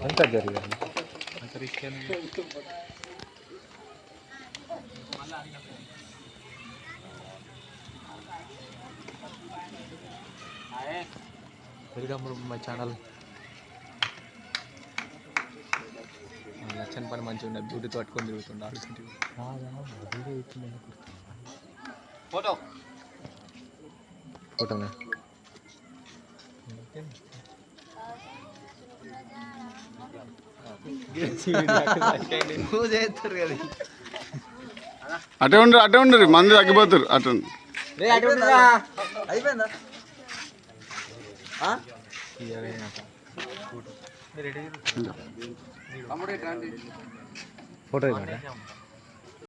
అంతా జరిగింది welcome to my channel. నచ్చని పని మంచిగా ఉండదు, బ్యూటీతో పట్టుకొని తిరుగుతుండే ఆడుతుంటే ఫోటో ఫోటోనే అటే ఉండరు మంది తగ్గిపోతారు అటు అయిపోయిందా ఫోటో